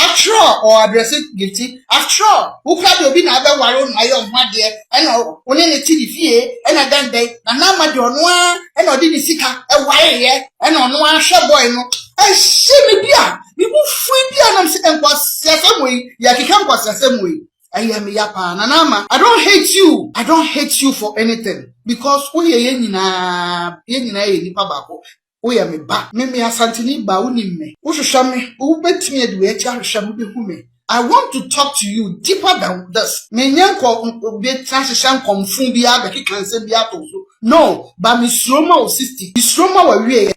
after all or address it guilty after all who can be na be waro na your ma de and only the TV and a dan day na na ma de ono and odi ni sika e ware ye and ono ahwe boy no e she me bia me bu free bia na se enkwase semwe ya kika enkwase semwe I am yapa nanama. I don't hate you for anything because we ye nyina ye nipa bako. We am me ba. Me asantini ba unime. Uhwehwa me, wo betimi adu echi ahwehwa me behu me. I want to talk to you deeper than this. Me nyanko be transition konfun bia be kikanse bia to so. No, but me sroma o 60. Me sroma wa wie.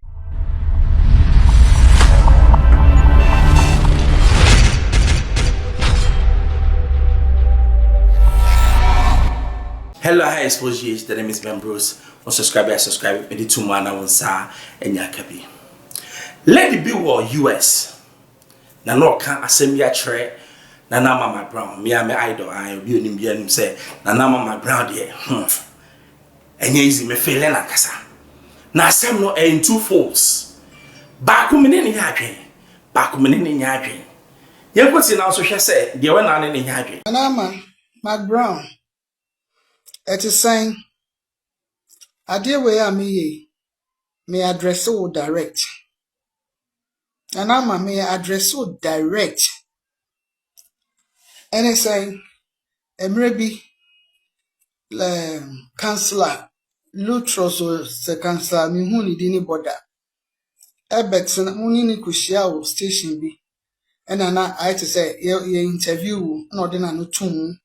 Hello, hi, Xposed. The name is Mcbrown. On subscribe. Maybe 2 man on sa enyakabi. Let it be war US. Na no can assembly a tre. Na na Mama Brown. Me am idol. I be on him say. Na na Mama Brown there. Enye easy me feeling akasa. Na asem no in two folds. Baako me ne nyadwen. Baako me ne nyadwen. Yenkoti na so hwe say de we na ne nyadwen. Na Mcbrown. It is saying, I dear way me address so direct. And I'm may address so direct. And it's saying, maybe Counsellor Lutterodt the Counsellor me who need any border. Ebertson only ni kushia station be. And I to say ye interview no dena no tune.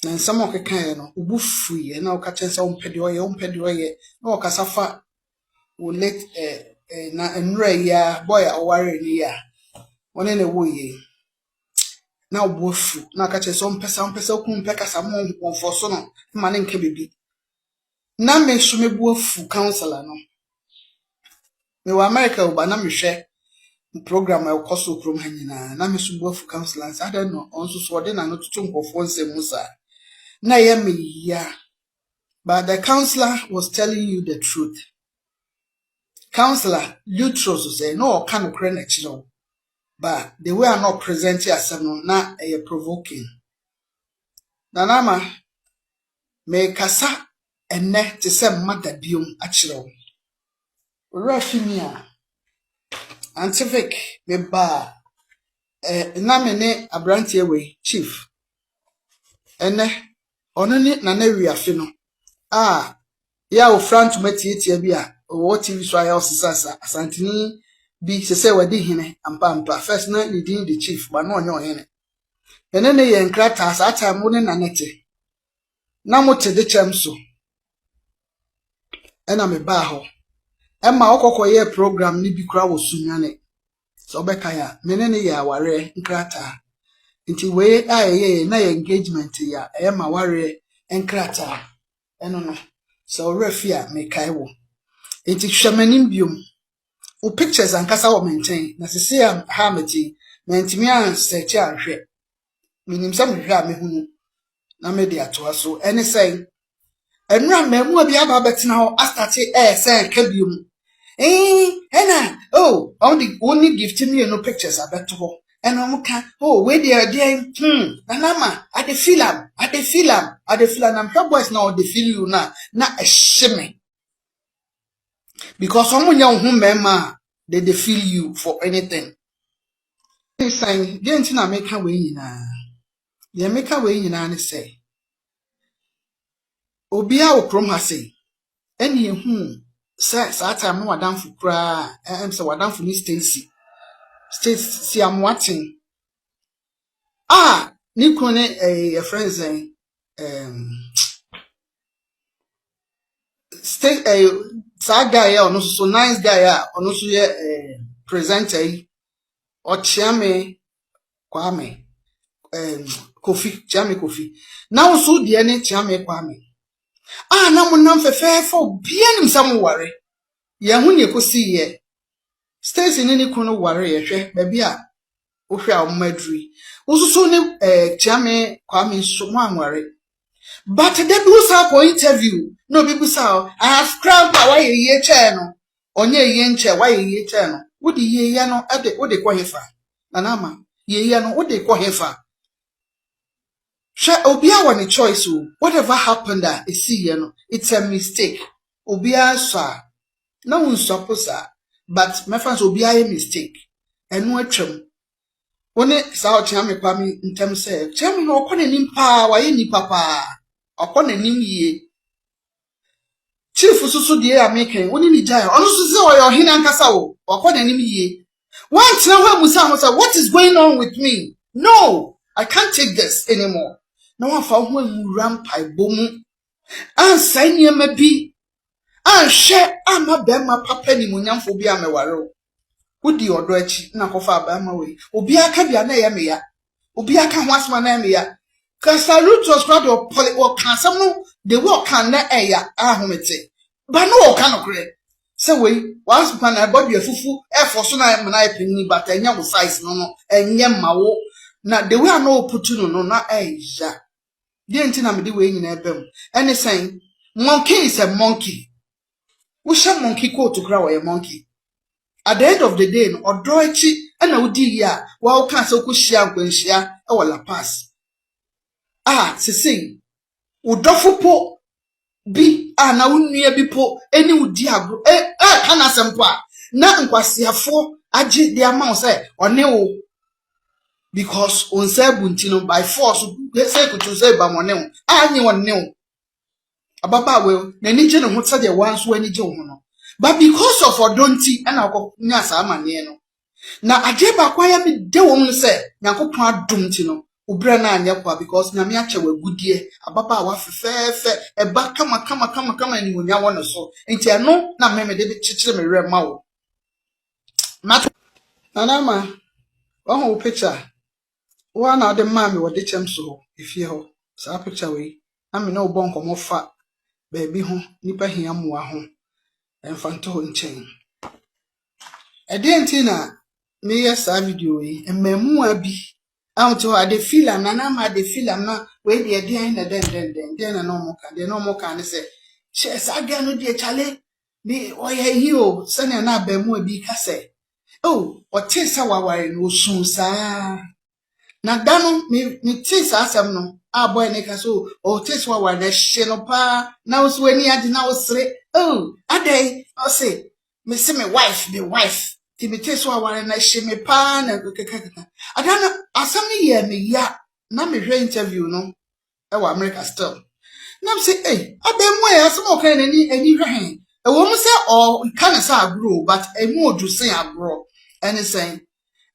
And some of the kind of ubu free and now catches on pedoye, no casafa will let na enraya boy or worry ya. One in a way now bufu, now catches on person pecas among for son, manning can be. Now make sure me bufu counselor no. Me wa America but na me share program I cost from hanging na me su bufu counselors. I don't know on so then I not to chunk of one say musa. Na ya, but the counselor was telling you the truth. Counsellor Lutterodt say no can credit you, but they were not presenting as na provoking. Nanama me kasa ene te se mother biom achiro. Rafimia antific me ba na me ne abrantie we chief ene onani na na wiafe no ya o front matietie bia o TV so ya osisa asantini bi sese wadi hene ampa first na leading the chief but no onyo hene ene ne ye nkrata asa mo ne na nete na mo te de chamso ena me ba ho emma okokoye program ni bi kura wo sunyane so beka ya menene ya ware nkrata nti we na engagement ya ma ware enkrata eno no so refia me kaiwo nti hwamanim biom o pictures ankasa wo maintain na sese ya ha meti mentimi an search ahwe minim sam hwe a mehunu na me de atoa so ene say enra mamu abi aba betina ho astarte say ka biom ena only gift me no pictures abeto ho and where they are there, Nanama, I the feel am, I'm sure boys now they feel you na a shame. Because someone young whom they feel you for anything. This saying, Gentina make her way in they make her way in and say, Obia o chrome has say, any says that I'm more down for cry, and so I down for Miss Stacy. See, I'm watching. Nikone a friend saying, stay a sad guy or no so nice guy or no so presenter or Chame Kwame Kofi. Now so the any Chame Kwame. Now I'm fair for being some worry. Yamun you could see ye. Stays in any corner worry, baby. Ohwa madri. Ususo ne Chame Kwame so one worry. But they do sa for interview. No people say I have cramp why ye channel. Onye ye nche why ye channel. Would ye no at the what they call fa. Nanama. ye no wo de ko hefa sha obia wa ne choice o whatever happened that esi ye no it's a mistake obia so na won supposa but my friends obia a mistake enu atwam woni sa o tia me kwa mi ntem say tia me no okọ nanim pa wa ye nipa pa okọ nanim ye chief susu de ya meken woni ni jai onu susu o yo hina nkasa wo okọ nanim ye wan tina ho musa ho say what is going on with me no I can't take this anymore na wa fa ho muram pai bomu an sai niema bi an hye ama be ma papa ni munyamfo bi ameware wodi odo achi na kofa abama we obi aka bia na ye me ya obi aka ho asma na me ya Counsellor Lutterodt crowd or cansam no the work can na eya ahomete ba no o kan okre say we once pan na body afufu e for so na na epini but enya wo size no no enye mawo na the way no put no na eya the ntina me de we nyina ebem any saying monkey is a monkey we shall monkey coat to grow a monkey. At the end of the day, or draw a chi and a woody ya, while cancel kushia wenshia, or la pass. Ah, se udofo po bi na wunua bi po eni wudi agro kana sempa na nkwasiafo age the amount say one wo because on say bunti no by force say kutu say ba one wo anyi one wo ababa we na ni je no ho tse de wan so ani je ho no but because of odonti na nya sa amane no na age ba kwa ya me de wo mu say yakopon adumti no ubra na anya kwa because na me ache wagudie ababa wa fefefe eba kama ni wonya wona so enti eno na me de chichire me rema wo nanama wo picture wa na de ma me wo de chem so efie ho sa picture we na me no bon komo fa baby ho nipa hia moa ho emfanto ho nchen enti na me yes a video yi emamu abi to I dey feel am na ma dey feel am na we dey den na den na no mo ka ne say she sa ga no dey chale ni oye yi o se na abamu abi ka say oh o tin sa waware no sun sa na dano mi tin sa asem no aboy ne ka so o tin sa waware na hye no pa na wo so ani ade na wo sere oh adai o say me see me wife Timothy's waware na hye me pa na kaka adana asam ni ye me ya na me hwe interview no e wa America still na me say eh abamu e asam o kan ani hwe hen e wo mu say o kan say agro but emu odu say agro and saying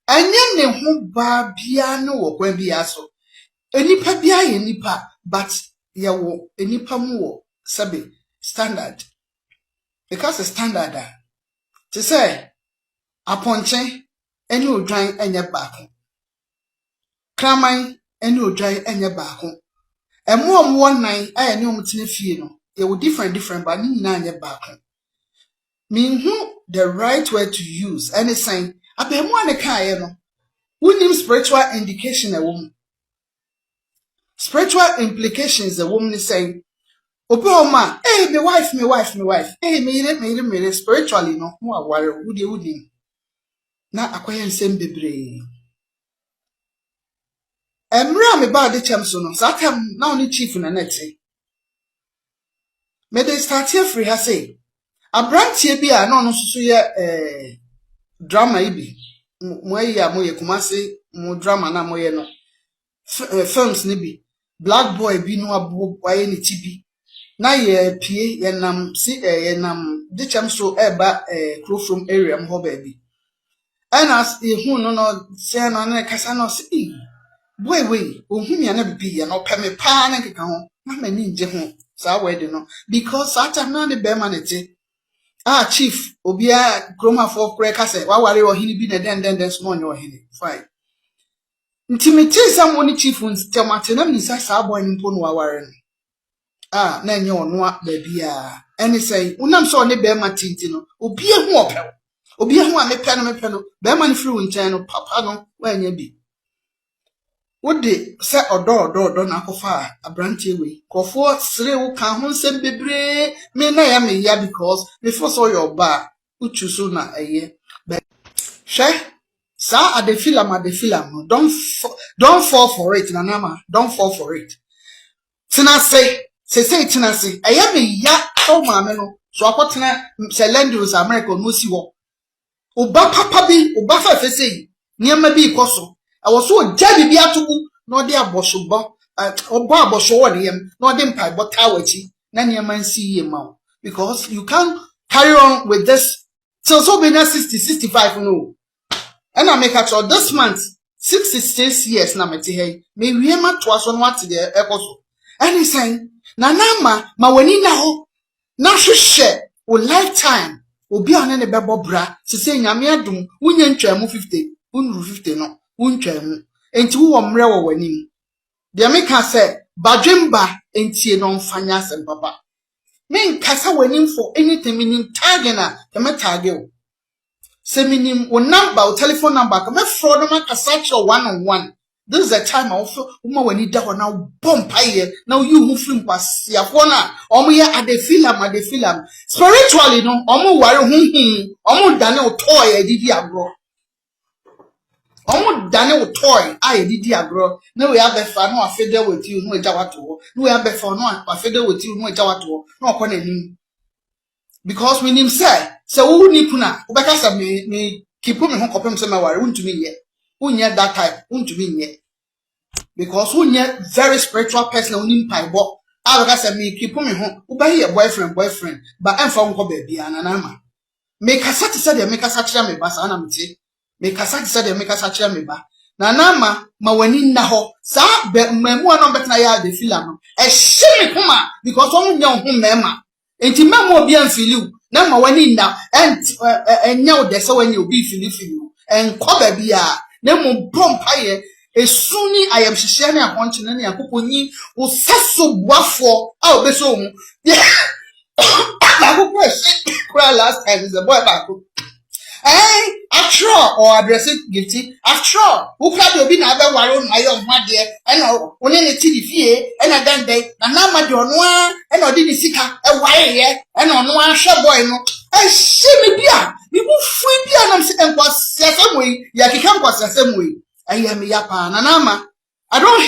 anya ne ho ba bia no wo kwa bia so enipa bia ye nipa but ye wo enipa mu wo sabe standard because standard to say aponche eni odwan enye baako kraman eni odwan enye baako emu nan aye ne omtine fie no ye wo different but ni na enye baako minhu the right word to use any sign abemu ane kae no wunim spiritual indication a woman spiritual implications a woman is saying oboma eh me wife eh me spiritually no who are worry wudi na akwaya nsem bebre emra me ba de chem so no satam na oni chief na nete me de start here free ha say abrantie bi a no no so ye drama ibi mo ya mo ye kumase mo drama na mo ye no films ni bi black boy bi no abo waye ni tibi na ye pie ye nam si ye nam de chem so eba from area mo ba bi and as hu no say no na kasa no si boy we ohun ya na bi ye no pe me pa na keka ho na mani nje ho sa we de no because atam na de be ma nete chief obia kroma for kure kase wa ware ohini bi na den small nyo ohini fine intimate someone chief untemate na misa sa boy nimpo no wa ware no na enye ono a ba bia any say unam so ne be ma tinti no obia hu opew obia hu a mepe no be ma ne free unchen no papa no wa anya bi wode se odo na akofa abrantie we kofo sere wo kan ho nsem bebre me na ya me ya because before so your ba uchu so na eye hwe Sa at the film, don't fall for it, Nanama. Don't fall for it. Say, Tinase, I am a ya, oh, mamma, so I put Selendus America, Musiwo. Oba papa bi, oba fa fese, niyama bi ikoso. I was so jadi bi atubu, no de aboshobo, oba aboshowo de yem, no de mpa bota wachi, na niyama nsi ye ma. Because you can't carry on with this till so be na 60, 65, no. And I make a choice this month, 66 years na meti hey, me wiema to aso no ate de ekoso. And he's saying, Nanama, ma weni na ho, na hwehwe o lifetime. Obi ane ne bebo bra se se nyame adum wunye ntwamu 50 unru 50 no untwamu enti wo mre wo wanim de me ka se badwemba entie no mfanya asem papa me nkasa wanim for anything meaning tag na ke me tag o se minim wo number o telephone number ke me fraud no makasa che one on one. This is the time I also wani da ho na bomb paye now you mu film kwase afo na omo ye ade film spiritually no omo ware hunhun omo dane o toy edidi agro omo dane o toy edidi agro na we have fa no afede with you no eja wato no we have fa no afede with you no eja wato no okọ na nim because we nim say wo ni kuna obeka say me keep me ho kopem say me ware untumi ye unye that type untumi nye because unye very spiritual person unim paibo abeka say me keep me ho ubahi your boyfriend but emfa nko ba bia na ma me kasa ti say de me kasa kira me ba sa na mti me kasa ti say de me kasa kira me ba na ma wani na ho sa mamu no betna ya de feel am e hye me kuma because on nya ho mema enti mamu obi an feel na ma wani na enya o de say wani obi feel enko ba bia na mo bompaye esuni ayam hihye na ahonche na yakoponyi wo seso boafo a obeso mu akoko ehye kura last time is the boy back after or address it gifty after who can be na be ware no ayo made e no woni ne ti di fie e na dan dai na ma de ono a e na odi ni sika e ware ye e na ono a hwe boy no e hye me bia me bu fu bia na se enkwase asemwe ya kika enkwase asemwe ayame ya pa na I don't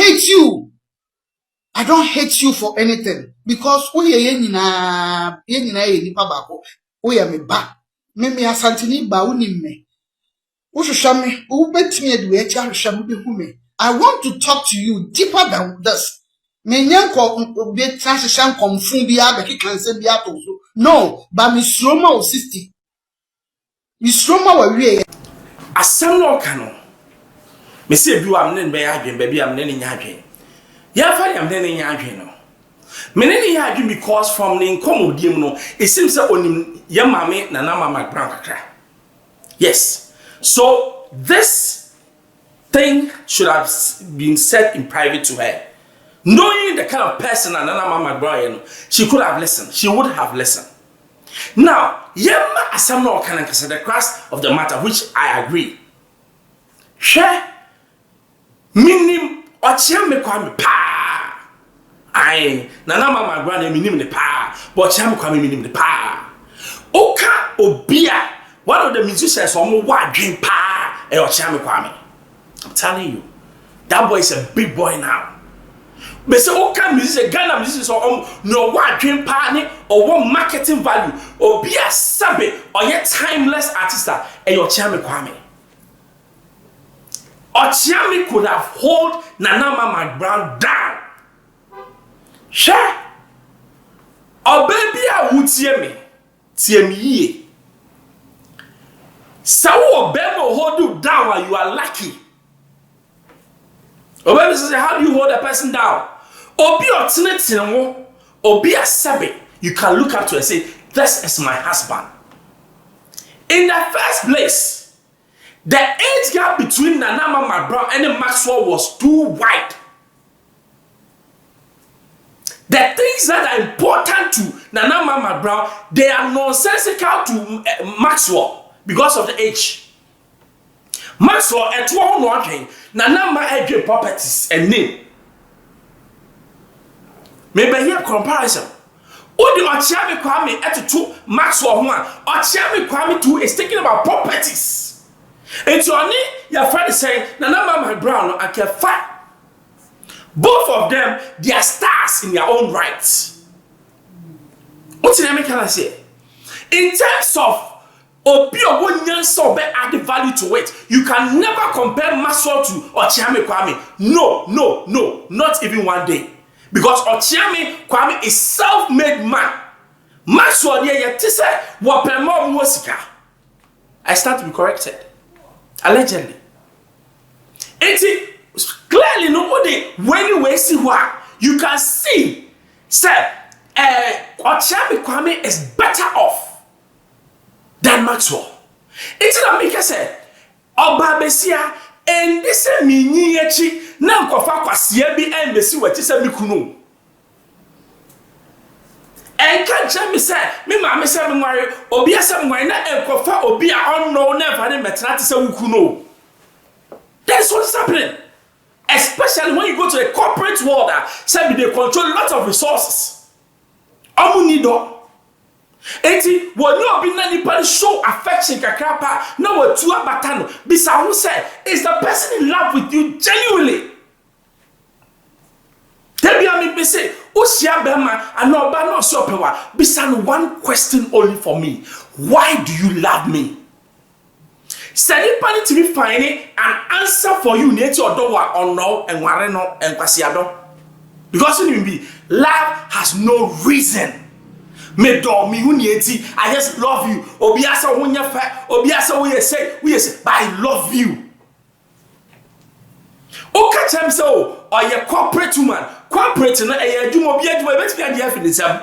hate you for anything because ye nyina ye nipa bako ye me ba me asantini ba unimme wo hwehwame wo betimi adu e cha hwehwame be hu me. I want to talk to you deeper than this. Me nyanko be transition konfun bia be kikanse bia to so no ba me sroma o 60 me sroma wa wie asem no kano me se bi wa mne be adwen ba bia mne nya adwen ya fa ya mne nya adwen no me ne nya adwen because from the incomodiem no it seems that onim ya mame na mama Mcbrown kakra. Yes, so this thing should have been said in private to her. Knowing the kind of person and mama Mcbrown, she could have listened. She would have listened. Now, yema asam no kan kasa the crux of the matter, which I agree. Share minim ochia me kwa me pa. Ai na mama Mcbrown minim ne pa, but ochia me kwa me minim ne pa. Oka obia one of the musicians omo wa dwen pa e ochia me kwa me. I'm telling you, that boy is a big boy now. But say oka musician Ghana musicians so no wa dwen pa ni or one marketing value obi a sabe or yet timeless artist e ochia me kwa me. Ochia me could have hold Mama Mcbrown down. Sure. O baby a wutie me. Tie me ye. Sawo bebo hold you down while you are lucky. O baby say how do you hold a person down? Obi otinetine wo, obi asabe. You can look up to and say this is my husband. In the first place, the age gap between Mama Mcbrown and Maxwell was too wide. The things that are important to Mama Mcbrown, they are nonsensical to Maxwell because of the age. Maxwell at one working, Mama had properties and name. Maybe here comparison. Odi Ochiami Kwame at two Maxwell one, Ochiami Kwame 2 is thinking about properties. It's only your friend saying, Nana Mcbrown, I can fight. Both of them, they are stars in their own rights. What did I say? In terms of Obio won't so add value to it. You can never compare Maxwell to Ochiame Kwame. No, not even one day. Because Ochiame Kwame is self-made man. Maxwell I stand to be corrected. Allegedly. It's clearly nobody when you see what you can see. Say, Ochiame Kwame is better off than Maxwell. It's not make say Oba Besia and this mini echi na nkofa kwasia bi embassy wati say mikuno. En ka jam say me ma me say me nware obi asem nware na enkofa obi a onno na fa ne metena te say wukuno. That's what's happening. Especially when you go to the corporate world, say they control a lot of resources. Amu nido. Eti when you be na nipa show affection kakrapa na watu abatano bisa who say is the person in love with you genuinely. Tebi ami be say osia bema ana oba no so pewa bisa no one question only for me. Why do you love me? Say nipa ni to be finding an answer for you neti odowa ono enware no enkwasiado. Because you be love has no reason. Me do me hunieti. I just love you. Obiasa wunya fa. Obiasa we say, but I love you. Oka chem so or ye corporate woman. Corporate na e adwuma obi adwuma betimi ade afinisam.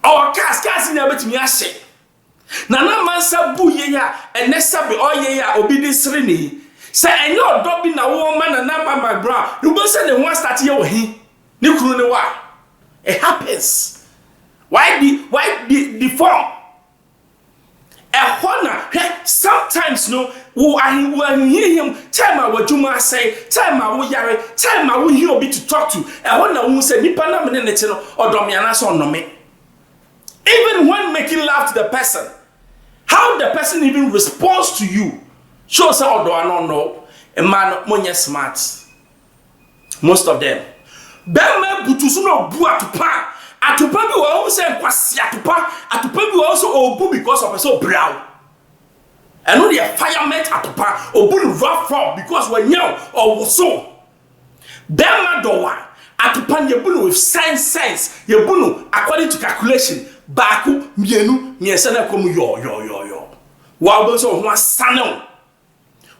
Or cast na betimi ahye. Na na mansa bu ye ya enesa be oye ya obi di sire ni. Say enye odo bi na wo ma na Mcbrown. You go say the one start ye wo hi. Ni kunu ne wa. It happens. Why the form? Sometimes no, when hear him, time I what you must say, time I will yare, time I will hear be to talk to. I wonder who said Nipana Menetino or Domiana son no me. Even when making love to the person, how the person even responds to you shows how do I not know a man money smart. Most of them. Bema butusuno bua to pa. Atupa bi wo say kwasi atupa bi wo also obu because of so brown. And no the firemen atupa obu rough from because when you or so. Bema dowa atupa yebunu with sense yebunu according to calculation baku mienu miensa na komu yo. Wa bo so ho asane.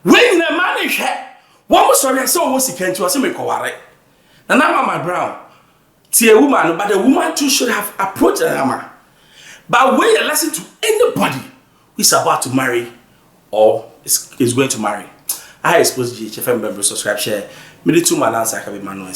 When na man hwe wo mo so say wo sikanti wo say me koware. Na Mcbrown to a woman, but the woman too should have approached a hammer. But when you listen to anybody who is about to marry or is going to marry, I expose GHFM member, subscribe, share. Me the 2 man answer can be manual.